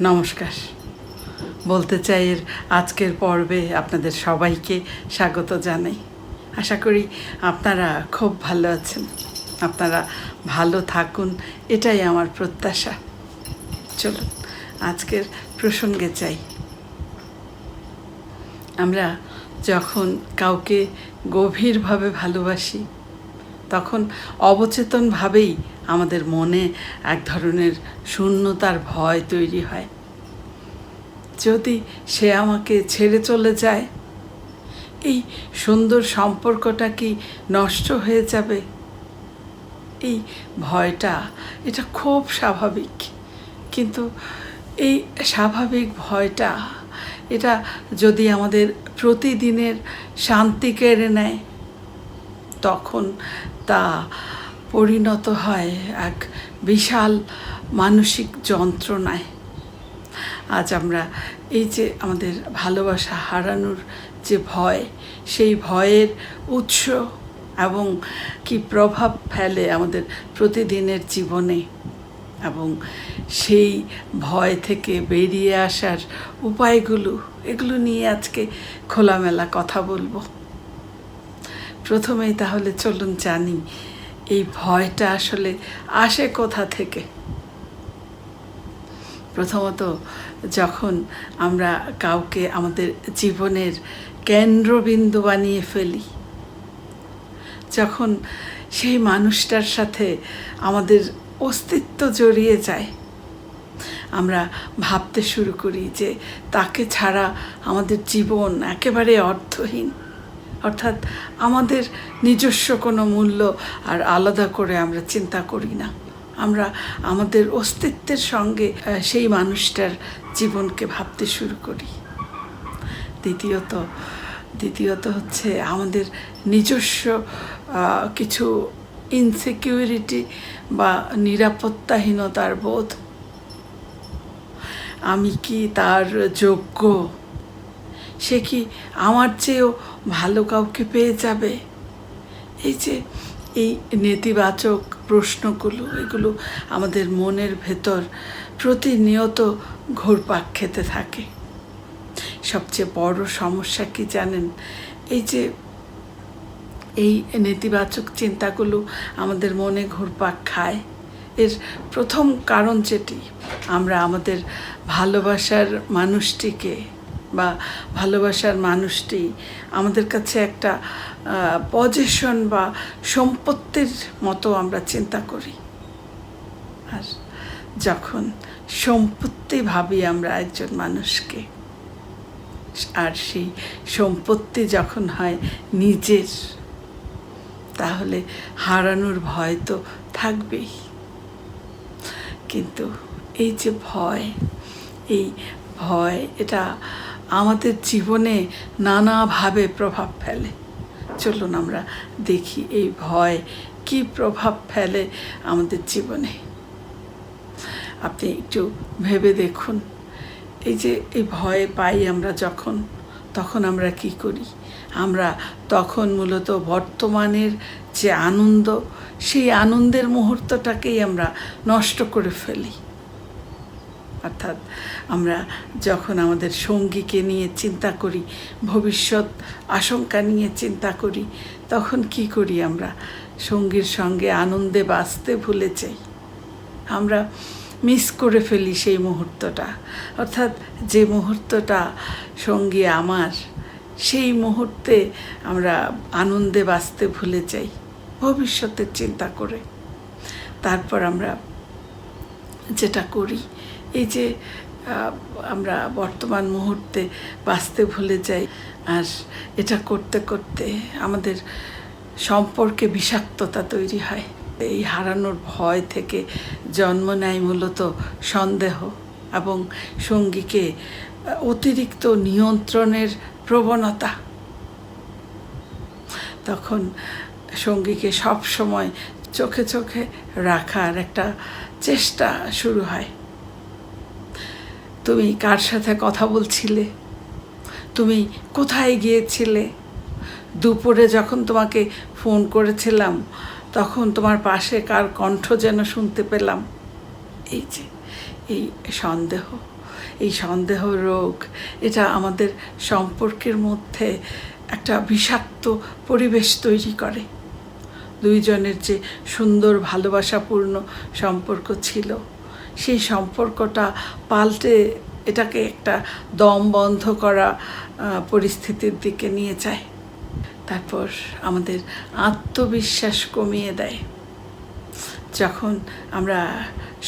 নমস্কার। বলতে চাই এর আজকের পর্বে আপনাদের সবাইকে স্বাগত জানাই। আশা করি আপনারা খুব ভালো আছেন, আপনারা ভালো থাকুন, এটাই আমার প্রত্যাশা। চলুন আজকের প্রসঙ্গে চাই। আমরা যখন কাউকে গভীরভাবে ভালোবাসি তখন অবচেতনভাবেই আমাদের মনে এক ধরনের শূন্যতার ভয় তৈরি হয়। যদি সে আমাকে ছেড়ে চলে যায়, এই সুন্দর সম্পর্কটা কি নষ্ট হয়ে যাবে? এই ভয়টা, এটা খুব স্বাভাবিক, কিন্তু এই স্বাভাবিক ভয়টা এটা যদি আমাদের প্রতিদিনের শান্তি কেড়ে নেয়, তখন তা পরিণত হয় এক বিশাল মানসিক যন্ত্রণায়। আজ আমরা এই যে আমাদের ভালোবাসা হারানোর যে ভয়, সেই ভয়ের উৎস এবং কি প্রভাব ফেলে আমাদের প্রতিদিনের জীবনে, এবং সেই ভয় থেকে বেরিয়ে আসার উপায়গুলো, এগুলো নিয়ে আজকে খোলামেলা কথা বলবো। প্রথমেই তাহলে চলুন জানি এই ভয়টা আসলে আসে কোথা থেকে। প্রথমত, যখন আমরা কাউকে আমাদের জীবনের কেন্দ্রবিন্দু বানিয়ে ফেলি, যখন সেই মানুষটার সাথে আমাদের অস্তিত্ব জড়িয়ে যায়, আমরা ভাবতে শুরু করি যে তাকে ছাড়া আমাদের জীবন একেবারে অর্থহীন। অর্থাৎ আমাদের নিজস্ব কোনো মূল্য আর আলাদা করে আমরা চিন্তা করি না। আমরা আমাদের অস্তিত্বের সঙ্গে সেই মানুষটার জীবনকে ভাবতে শুরু করি। দ্বিতীয়ত হচ্ছে আমাদের নিজস্ব কিছু ইনসিকিউরিটি বা নিরাপত্তাহীনতার বোধ। আমি কি তার যোগ্য? সে কি আমার চেয়েও ভালো কাউকে পেয়ে যাবে? এই নেতিবাচক প্রশ্নগুলো, এগুলো আমাদের মনের ভেতর প্রতিনিয়ত ঘুরপাক খেতে থাকে। সবচেয়ে বড় সমস্যা কি জানেন? এই নেতিবাচক চিন্তাগুলো আমাদের মনে ঘুরপাক খায়, এর প্রথম কারণ যেটি, আমরা আমাদের ভালোবাসার মানুষটিকে বা ভালোবাসার মানুষটি আমাদের কাছে একটা পজিশন বা সম্পত্তির মতো আমরা চিন্তা করি। আর যখন সম্পত্তি ভাবি আমরা একজন মানুষকে, আর সেই সম্পত্তি যখন হয় নিজের, তাহলে হারানোর ভয় তো থাকবেই। কিন্তু এই যে ভয়, এই ভয় এটা আমাদের জীবনে নানাভাবে প্রভাব ফেলে। চলুন আমরা দেখি এই ভয় কি প্রভাব ফেলে আমাদের জীবনে। আপনি একটু ভেবে দেখুন, এই ভয় পাই আমরা তখন আমরা কি করি? আমরা তখন মূলত বর্তমানের যে আনন্দ, সেই আনন্দের মুহূর্তটাকেই আমরা নষ্ট করে ফেলি। অর্থাৎ আমরা যখন আমাদের সঙ্গীকে নিয়ে চিন্তা করি, ভবিষ্যৎ আশঙ্কা নিয়ে চিন্তা করি, তখন কি করি? আমরা সঙ্গীর সঙ্গে আনন্দে বাঁচতে ভুলে যাই। আমরা মিস করে ফেলি সেই মুহূর্তটা। অর্থাৎ যে মুহূর্তটা সঙ্গী আমার, সেই মুহূর্তে আমরা আনন্দে বাঁচতে ভুলে যাই ভবিষ্যতের চিন্তা করে। তারপর আমরা যেটা করি, আমরা বর্তমান মুহূর্তে বাঁচতে ভুলে যাই। আর এটা করতে করতে আমাদের সম্পর্কে বিষাক্ততা তৈরি হয়। এই হারানোর ভয় থেকে জন্ম নেয় মূলত সন্দেহ এবং সঙ্গীকে অতিরিক্ত নিয়ন্ত্রণের প্রবণতা। তখন সঙ্গীকে সব সময় চোখে চোখে রাখার একটা চেষ্টা শুরু হয়। তুমি কার সাথে কথা বলছিলে? তুমি কোথায় গিয়েছিলে? দুপুরে যখন তোমাকে ফোন করেছিলাম, তখন তোমার পাশে কার কণ্ঠ যেন শুনতে পেলাম। এই সন্দেহ, এই সন্দেহ রোগ এটা আমাদের সম্পর্কের মধ্যে একটা বিষাক্ত পরিবেশ তৈরি করে। দুইজনের যে সুন্দর ভালোবাসাপূর্ণ সম্পর্ক ছিল, সেই সম্পর্কটা পাল্টে এটাকে একটা দম বন্ধ করা পরিস্থিতির দিকে নিয়ে যায়। তারপর আমাদের আত্মবিশ্বাস কমিয়ে দেয়। যখন আমরা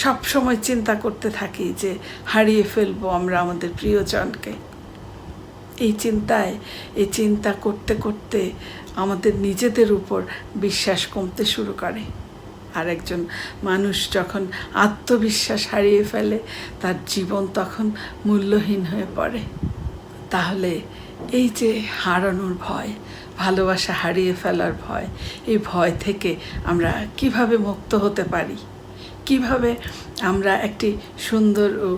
সব সময় চিন্তা করতে থাকি যে হারিয়ে ফেলবো আমরা আমাদের প্রিয়জনকে, এই চিন্তা করতে করতে আমাদের নিজেদের উপর বিশ্বাস কমতে শুরু করে। আর একজন মানুষ যখন আত্মবিশ্বাস হারিয়ে ফেলে, তার জীবন তখন মূল্যহীন হয়ে পড়ে। তাহলে এই যে হারানোর ভয়, ভালোবাসা হারিয়ে ফেলার ভয়, এই ভয় থেকে আমরা কিভাবে মুক্ত হতে পারি, কিভাবে আমরা একটি সুন্দর ও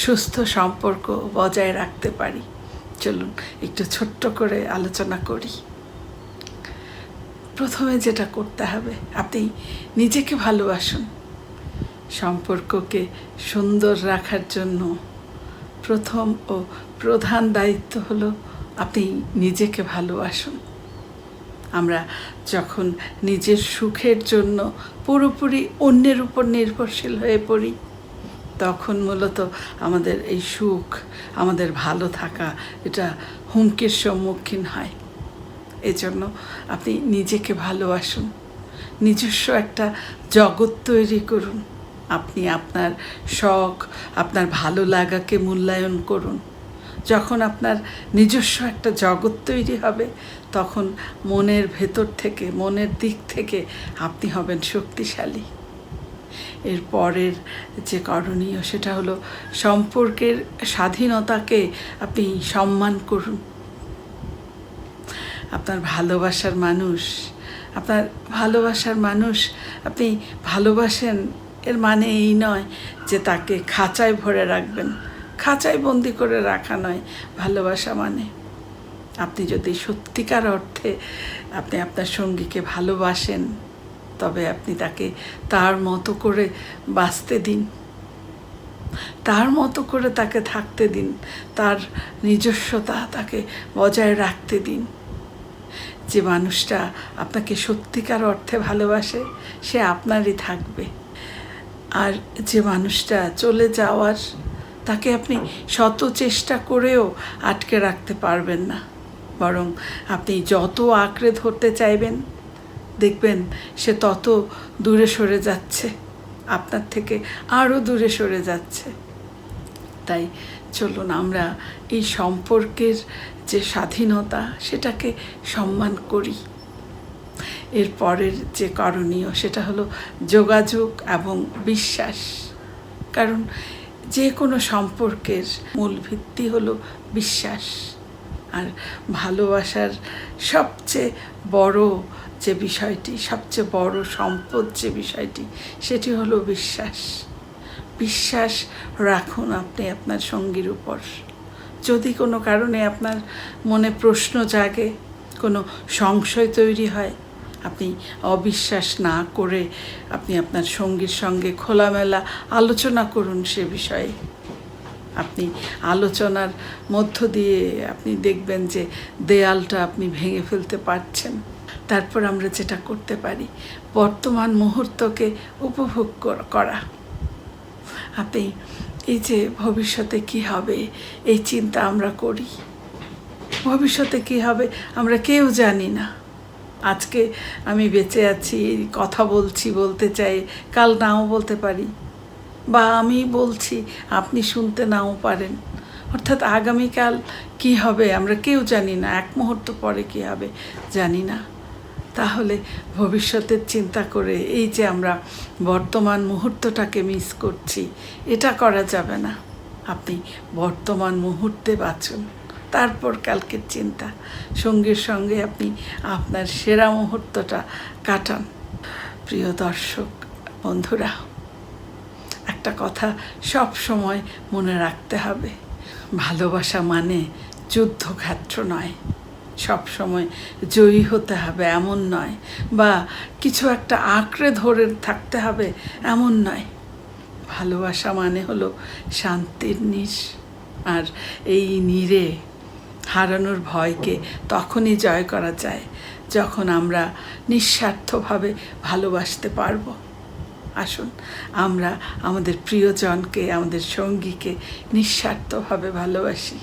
সুস্থ সম্পর্ক বজায় রাখতে পারি, চলুন একটু ছোট্ট করে আলোচনা করি। প্রথমে যেটা করতে হবে, আপনি নিজেকে ভালোবাসুন। সম্পর্ককে সুন্দর রাখার জন্য প্রথম ও প্রধান দায়িত্ব হলো আপনি নিজেকে ভালোবাসুন। আমরা যখন নিজের সুখের জন্য পুরোপুরি অন্যের উপর নির্ভরশীল হয়ে পড়ি, তখন মূলত আমাদের এই সুখ, আমাদের ভালো থাকা, এটা হুমকির সম্মুখীন হয়। এজন্য আপনি নিজেকে ভালোবাসুন, নিজস্ব একটা জগৎ তৈরি করুন। আপনি আপনার শখ, আপনার ভালো লাগাকে মূল্যায়ন করুন। যখন আপনার নিজস্ব একটা জগৎ তৈরি হবে, তখন মনের ভেতর থেকে, মনের দিক থেকে আপনি হবেন শক্তিশালী। এর পরের যে করণীয়, সেটা হলো সম্পর্কের স্বাধীনতাকে আপনি সম্মান করুন। আপনার ভালোবাসার মানুষ আপনি ভালোবাসেন, এর মানে এই নয় যে তাকে খাঁচায় ভরে রাখবেন। খাঁচায় বন্দি করে রাখা নয় ভালোবাসা মানে। আপনি যদি সত্যিকার অর্থে আপনি আপনার সঙ্গীকে ভালোবাসেন, তবে আপনি তাকে তার মতো করে বাঁচতে দিন, তার মতো করে তাকে থাকতে দিন, তার নিজস্বতা তাকে বজায় রাখতে দিন। যে মানুষটা আপনাকে সত্যিকার অর্থে ভালোবাসে, সে আপনারই থাকবে। আর যে মানুষটা চলে যাওয়ার, তাকে আপনি শত চেষ্টা করেও আটকে রাখতে পারবেন না। বরং আপনি যত আঁকড়ে ধরতে চাইবেন, দেখবেন সে তত দূরে সরে যাচ্ছে, আপনার থেকে আরও দূরে সরে যাচ্ছে। তাই চলুন আমরা এই সম্পর্কের যে স্বাধীনতা, সেটাকে সম্মান করি। এর পরের যে করণীয়, সেটা হলো যোগাযোগ এবং বিশ্বাস। কারণ যে কোনো সম্পর্কের মূল ভিত্তি হলো বিশ্বাস। আর ভালোবাসার সবচেয়ে বড় যে বিষয়টি, সবচেয়ে বড় সম্পদ যে বিষয়টি, সেটি হলো বিশ্বাস। বিশ্বাস রাখুন আপনি আপনার সঙ্গীর উপর। যদি কোনো কারণে আপনার মনে প্রশ্ন জাগে, কোনো সংশয় তৈরি হয়, আপনি অবিশ্বাস না করে আপনি আপনার সঙ্গীর সঙ্গে খোলামেলা আলোচনা করুন সে বিষয়ে। আপনি আলোচনার মধ্য দিয়ে আপনি দেখবেন যে দেয়ালটা আপনি ভেঙে ফেলতে পারছেন। তারপর আমরা যেটা করতে পারি, বর্তমান মুহূর্তকে উপভোগ করা। আপনি এই যে ভবিষ্যতে কি হবে, এই চিন্তা আমরা করি। ভবিষ্যতে কি হবে আমরা কেউ জানি না। আজকে আমি বেঁচে আছি, কথা বলতে চাই, কাল নাও বলতে পারি, বা আমি বলছি আপনি শুনতে নাও পারেন। অর্থাৎ আগামীকাল কি হবে আমরা কেউ জানি না, এক মুহূর্ত পরে কি হবে জানি না। তাহলে ভবিষ্যতের চিন্তা করে এই যে আমরা বর্তমান মুহূর্তটাকে মিস করছি, এটা করা যাবে না। আপনি বর্তমান মুহূর্তে বাঁচুন, তারপর কালকের চিন্তা। সঙ্গীর সঙ্গে আপনি আপনার সেরা মুহূর্তটা কাটান। প্রিয় দর্শক বন্ধুরা, একটা কথা সব সময় মনে রাখতে হবে, ভালোবাসা মানে যুদ্ধক্ষেত্র নয়। সব সময় জয়ী হতে হবে এমন নয়, বা কিছু একটা আঁকড়ে ধরে থাকতে হবে এমন নয়। ভালোবাসা মানে হলো শান্তির আর এই নীড়ে হারানোর ভয়কে তখনই জয় করা যায় যখন আমরা নিঃস্বার্থভাবে ভালোবাসতে পারব। আসুন আমরা আমাদের প্রিয়জনকে, আমাদের সঙ্গীকে নিঃস্বার্থভাবে ভালোবাসি।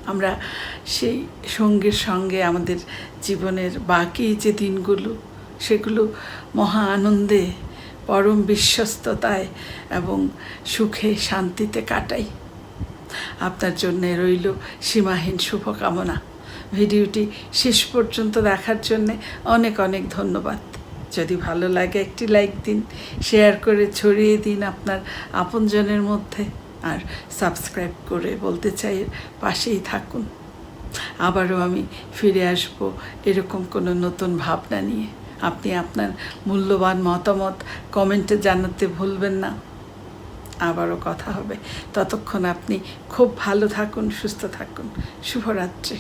আমরা সেই সঙ্গীর সঙ্গে আমাদের জীবনের বাকি যে দিনগুলো, সেগুলো মহা আনন্দে, পরম বিশ্বস্ততায় এবং সুখে শান্তিতে কাটাই। আপনার জন্য রইল সীমাহীন শুভকামনা। ভিডিওটি শেষ পর্যন্ত দেখার জন্যে অনেক অনেক ধন্যবাদ। যদি ভালো লাগে একটি লাইক দিন, শেয়ার করে ছড়িয়ে দিন আপনার আপনজনের মধ্যে, আর সাবস্ক্রাইব করে বলতে চাই পাশেই থাকুন। আবারও আমি ফিরে আসব এরকম কোনো নতুন ভাবনা নিয়ে। আপনি আপনার মূল্যবান মতামত কমেন্টে জানাতে ভুলবেন না। আবারও কথা হবে। ততক্ষণ আপনি খুব ভালো থাকুন, সুস্থ থাকুন। শুভরাত্রি।